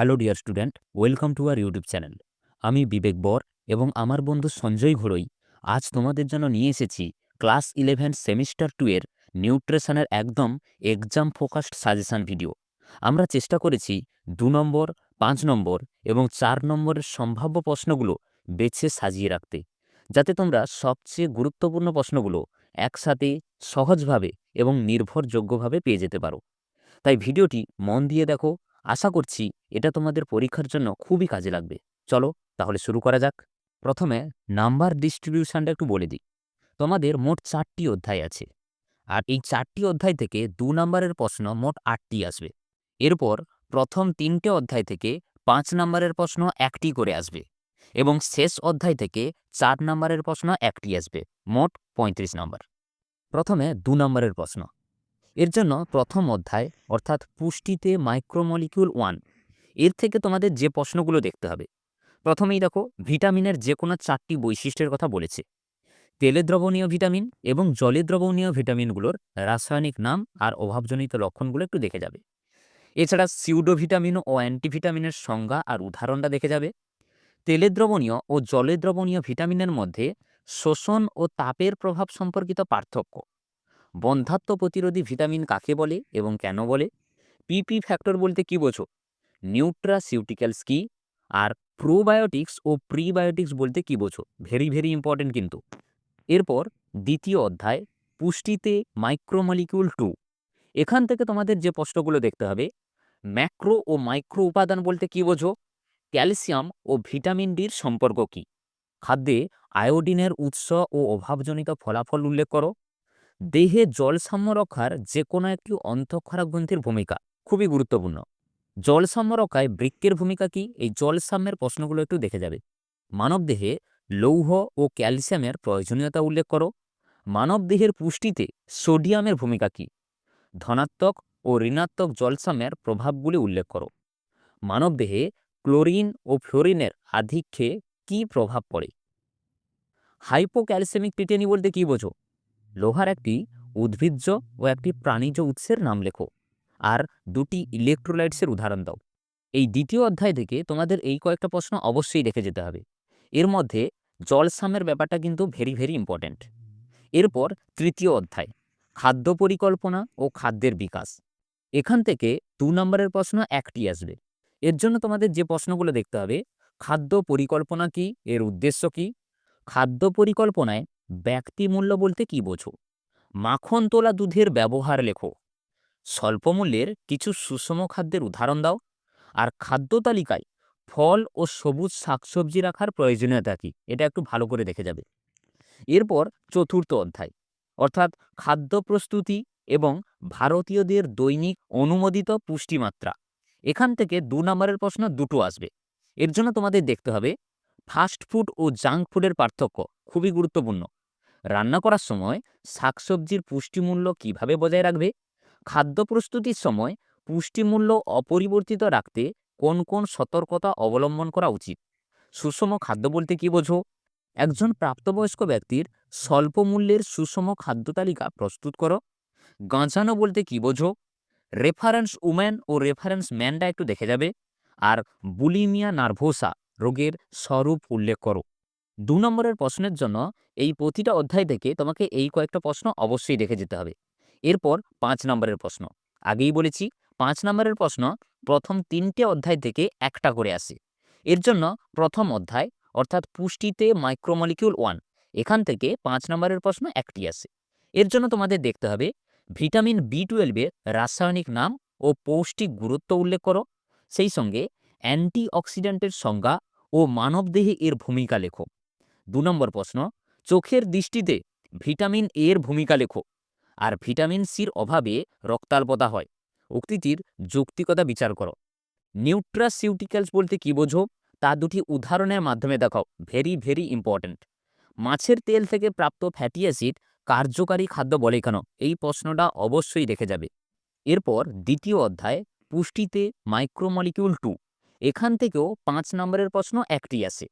Hello dear student, welcome to our YouTube channel. আমি বিবেক বর এবং আমার বন্ধু সঞ্জয় ঘোড়ই আজ তোমাদের জন্য নিয়ে এসেছি ক্লাস 11 সেমিস্টার 2 এর নিউট্রিশনের একদম এক্সাম ফোকাসড সাজেশন ভিডিও। আমরা চেষ্টা করেছি 2 নম্বর, 5 নম্বর এবং 4 নম্বরের সম্ভাব্য প্রশ্নগুলো বেছে সাজিয়ে রাখতে, যাতে তোমরা সবচেয়ে গুরুত্বপূর্ণ প্রশ্নগুলো একসাথে সহজভাবে এবং নির্ভরযোগ্যভাবে পেয়ে যেতে পারো। তাই ভিডিওটি মন দিয়ে দেখো, আশা করছি এটা তোমাদের পরীক্ষার জন্য খুবই কাজে লাগবে। চলো তাহলে শুরু করা যাক। প্রথমে নাম্বার ডিস্ট্রিবিউশনটা একটু বলে দিই। তোমাদের মোট 4টি অধ্যায় আছে, আর এই 4টি অধ্যায় থেকে 2 নম্বরের প্রশ্ন মোট 8টি আসবে। এরপর প্রথম 3টে অধ্যায় থেকে 5 নম্বরের প্রশ্ন 1টি করে আসবে এবং শেষ অধ্যায় থেকে 4 নম্বরের প্রশ্ন 1টি আসবে, মোট 35 নম্বর। প্রথমে 2 নম্বরের প্রশ্ন। এর জন্য প্রথম অধ্যায় অর্থাৎ পুষ্টিতে মাইক্রোমলিকিউল 1, এর থেকে তোমাদের যে প্রশ্নগুলো দেখতে হবে। প্রথমেই দেখো, ভিটামিনের যে কোনো 4টি বৈশিষ্ট্যের কথা বলেছে। তেলে দ্রবণীয় ভিটামিন এবং জলে দ্রবণীয় ভিটামিনগুলোর রাসায়নিক নাম আর অভাবজনিত লক্ষণগুলো একটু দেখে যাবে। এছাড়া সিউডো ভিটামিন ও অ্যান্টিভিটামিনের সংজ্ঞা আর উদাহরণটা দেখে যাবে। তেলে দ্রবণীয় ও জলে দ্রবণীয় ভিটামিনের মধ্যে শোষণ ও তাপের প্রভাব সম্পর্কিত পার্থক্য, বন্ধ্যাত্ব প্রতিরোধী ভিটামিন কাকে বলে এবং কেন বলে, পিপি ফ্যাক্টর বলতে কী বোঝো, নিউট্রাসিউটিক্যালস কি, আর প্রোবায়োটিক্স ও প্রিবায়োটিক্স বলতে কী বোঝো, ভেরি ভেরি ইম্পর্টেন্ট কিন্তু। এরপর দ্বিতীয় অধ্যায় পুষ্টিতে মাইক্রোমলিকিউল 2, এখান থেকে তোমাদের যে প্রশ্নগুলো দেখতে হবে, ম্যাক্রো ও মাইক্রো উপাদান বলতে কী বোঝো, ক্যালসিয়াম ও ভিটামিন ডির সম্পর্ক কী, খাদ্যে আয়োডিনের উৎস ও অভাবজনিত ফলাফল উল্লেখ করো, দেহে জলসাম্য রক্ষার যে কোনো একটি অন্তঃক্ষরা গ্রন্থির ভূমিকা খুবই গুরুত্বপূর্ণ। জলসাম্য রক্ষায় বৃক্কের ভূমিকা কি, এই জলসাম্যের প্রশ্নগুলো একটু দেখে যাবে। মানবদেহে লৌহ ও ক্যালসিয়ামের প্রয়োজনীয়তা উল্লেখ করো। মানবদেহের পুষ্টিতে সোডিয়ামের ভূমিকা কি, ধনাত্মক ও ঋণাত্মক জলসাম্যের প্রভাবগুলি উল্লেখ করো। মানবদেহে ক্লোরিন ও ফ্লোরিনের আধিক্যে কী প্রভাব পড়ে। হাইপোক্যালসেমিক টিটেনি বলতে কী বোঝো, লোহার একটি উদ্ভিজ্জ ও একটি প্রাণীজ উৎসের নাম লেখো, আর 2টি ইলেকট্রোলাইটসের উদাহরণ দাও। এই দ্বিতীয় অধ্যায় থেকে তোমাদের এই কয়েকটা প্রশ্ন অবশ্যই রেখে যেতে হবে। এর মধ্যে জলসাম্যের ব্যাপারটা কিন্তু ভেরি ভেরি ইম্পর্ট্যান্ট। এরপর তৃতীয় অধ্যায় খাদ্য পরিকল্পনা ও খাদ্যের বিকাশ, এখান থেকে 2 নম্বরের প্রশ্ন 1টি আসবে। এর জন্য তোমাদের যে প্রশ্নগুলো দেখতে হবে, খাদ্য পরিকল্পনা কি, এর উদ্দেশ্য কি, খাদ্য পরিকল্পনায় ব্যক্তি মূল্য বলতে কী বোঝো, মাখন তোলা দুধের ব্যবহার লেখো, স্বল্পমূল্যের কিছু সুষম খাদ্যের উদাহরণ দাও, আর খাদ্য তালিকায় ফল ও সবুজ শাকসবজি রাখার প্রয়োজনীয়তা কী, এটা একটু ভালো করে দেখে যাবে। এরপর চতুর্থ অধ্যায় অর্থাৎ খাদ্য প্রস্তুতি এবং ভারতীয়দের দৈনিক অনুমোদিত পুষ্টিমাত্রা, এখান থেকে 2 নম্বরের প্রশ্ন 2টো আসবে। এর জন্য তোমাদের দেখতে হবে ফাস্ট ফুড ও জাঙ্ক ফুডের পার্থক্য, খুবই গুরুত্বপূর্ণ। রান্না করার সময় শাকসবজির পুষ্টিমূল্য কিভাবে বজায় রাখবে, খাদ্য প্রস্তুতির সময় পুষ্টিমূল্য অপরিবর্তিত রাখতে কোন কোন সতর্কতা অবলম্বন করা উচিত, সুষম খাদ্য বলতে কী বোঝো, একজন প্রাপ্তবয়স্ক ব্যক্তির স্বল্প মূল্যের সুষম খাদ্য তালিকা প্রস্তুত করো, গাঁজানো বলতে কী বোঝো, রেফারেন্স উম্যান ও রেফারেন্স ম্যানটা একটু দেখে যাবে, আর বুলিমিয়া নার্ভোসা রোগের স্বরূপ উল্লেখ করো। 2 নম্বরের প্রশ্নের জন্য এই প্রতিটা অধ্যায় থেকে তোমাকে এই কয়েকটা প্রশ্ন অবশ্যই রেখে যেতে হবে। এরপর 5 নম্বরের প্রশ্ন, আগেই বলেছি 5 নম্বরের প্রশ্ন প্রথম 3টে অধ্যায় থেকে একটা করে আসে। এর জন্য প্রথম অধ্যায় অর্থাৎ পুষ্টিতে মাইক্রোমলিকিউল 1, এখান থেকে 5 নম্বরের প্রশ্ন 1টি আসে। এর জন্য তোমাদের দেখতে হবে ভিটামিন B12 এর রাসায়নিক নাম ও পৌষ্টিক গুরুত্ব উল্লেখ করো, সেই সঙ্গে অ্যান্টিঅক্সিডেন্টের সংজ্ঞা ও মানবদেহে এর ভূমিকা লেখো। 2 নম্বর প্রশ্ন, চোখের দৃষ্টিতে ভিটামিন এ এর ভূমিকা লেখো, আর ভিটামিন সির অভাবে রক্তাল্পতা হয়, উক্তিটির যৌক্তিকতা বিচার করো। নিউট্রাসিউটিক্যালস বলতে কী বোঝো, তা 2টি উদাহরণের মাধ্যমে দেখাও, ভেরি ভেরি ইম্পর্ট্যান্ট। মাছের তেল থেকে প্রাপ্ত ফ্যাটি অ্যাসিড কার্যকারী খাদ্য বলে কেন, এই প্রশ্নটা অবশ্যই রেখে যাবে। এরপর দ্বিতীয় অধ্যায় পুষ্টিতে মাইক্রোমলিকিউল 2, এখান থেকেও 5 নম্বরের প্রশ্ন 1টি আসে।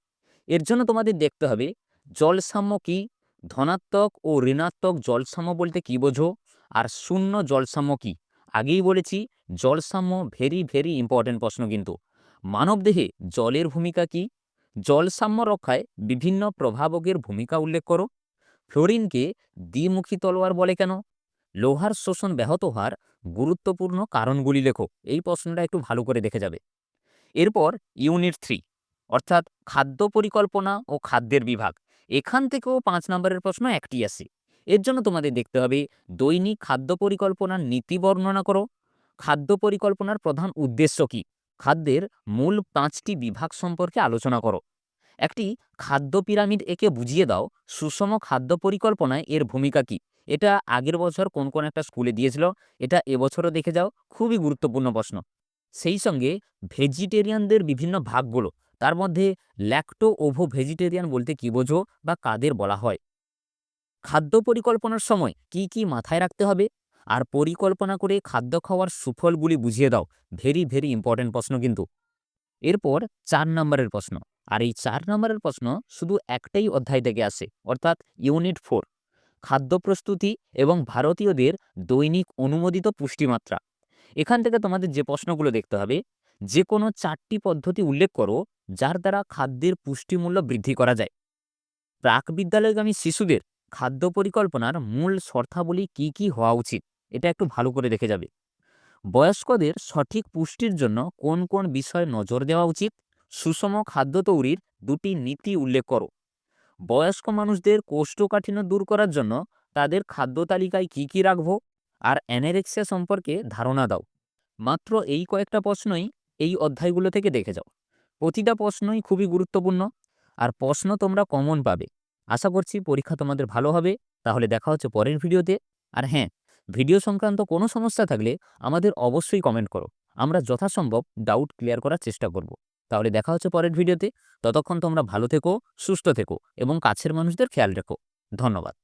এর জন্য তোমাদের দেখতে হবে জলসাম্য কি, ধনাত্মক ও ঋণাত্মক জলসাম্য বলতে কী বোঝো, আর শূন্য জলসাম্য কি। আগেই বলেছি জলসাম্য ভেরি ভেরি ইম্পর্টেন্ট প্রশ্ন কিন্তু। মানবদেহে জলের ভূমিকা কি? জল সাম্য রক্ষায় বিভিন্ন প্রভাবকের ভূমিকা উল্লেখ করো। ফ্লোরিনকে দ্বিমুখী তলোয়ার বলে কেন? লোহার শোষণ ব্যাহত হওয়ার গুরুত্বপূর্ণ কারণগুলি লেখো। এই প্রশ্নটা একটু ভালো করে দেখে যাবে। এরপর ইউনিট 3 অর্থাৎ খাদ্য পরিকল্পনা ও খাদ্যের বিভাগ। এখান থেকেও 5 নম্বরের প্রশ্ন একটি আসে। এর জন্য তোমাদের দেখতে হবে দৈনিক খাদ্য পরিকল্পনার নীতি বর্ণনা করো। খাদ্য পরিকল্পনার প্রধান উদ্দেশ্য কি? খাদ্যের মূল 5টি বিভাগ সম্পর্কে আলোচনা করো। একটি খাদ্য পিরামিড এঁকে বুঝিয়ে দাও সুষম খাদ্য পরিকল্পনায় এর ভূমিকা কি। এটা আগের বছর কোন কোন একটা স্কুলে দিয়েছিল, এটা এবছরও দেখে যাও, খুবই গুরুত্বপূর্ণ প্রশ্ন। সেই সঙ্গে ভেজিটেরিয়ানদের বিভিন্ন ভাগগুলো, তার মধ্যে ল্যাক্টো ওভো ভেজিটেরিয়ান বলতে কি বোঝো বা কাদের বলা হয়। খাদ্য পরিকল্পনার সময় কি কি মাথায় রাখতে হবে, আর পরিকল্পনা করে খাদ্য খাওয়ার সুফলগুলি বুঝিয়ে দাও। ভেরি ভেরি ইম্পর্টেন্ট প্রশ্ন কিন্তু। এরপর 4 নম্বরের প্রশ্ন, আর এই 4 নম্বরের প্রশ্ন শুধু একটাই অধ্যায় থেকে আসে, অর্থাৎ ইউনিট 4 খাদ্য প্রস্তুতি এবং ভারতীয়দের দৈনিক অনুমোদিত পুষ্টিমাত্রা। এখান থেকে তোমাদের যে প্রশ্নগুলো দেখতে হবে, যে কোনো 4টি পদ্ধতি উল্লেখ করো যার দ্বারা খাদ্যের পুষ্টিমূল্য বৃদ্ধি করা যায়। প্রাক বিদ্যালয়গামী শিশুদের খাদ্য পরিকল্পনার মূল শর্তাবলী কি কি হওয়া উচিত, এটা একটু ভালো করে দেখে যাবে। বয়স্কদের সঠিক পুষ্টির জন্য কোন কোন বিষয়ে নজর দেওয়া উচিত। সুষম খাদ্য তৈরির 2টি নীতি উল্লেখ করো। বয়স্ক মানুষদের কোষ্ঠকাঠিন্য দূর করার জন্য তাদের খাদ্য তালিকায় কি কি রাখবো, আর অ্যানোরেক্সিয়া সম্পর্কে ধারণা দাও। মাত্র এই কয়েকটা প্রশ্নই এই অধ্যায়গুলো থেকে দেখে যাও। প্রতিটা প্রশ্নই খুবই গুরুত্বপূর্ণ, আর প্রশ্ন তোমরা কমন পাবে। আশা করছি পরীক্ষা তোমাদের ভালো হবে। তাহলে দেখা হচ্ছে পরের ভিডিওতে। আর হ্যাঁ, ভিডিও সংক্রান্ত কোনো সমস্যা থাকলে আমাদের অবশ্যই কমেন্ট করো। আমরা যথাসম্ভব ডাউট ক্লিয়ার করার চেষ্টা করব। তাহলে দেখা হচ্ছে পরের ভিডিওতে। ততক্ষণ তোমরা ভালো থেকো, সুস্থ থেকো এবং কাছের মানুষদের খেয়াল রেখো। ধন্যবাদ।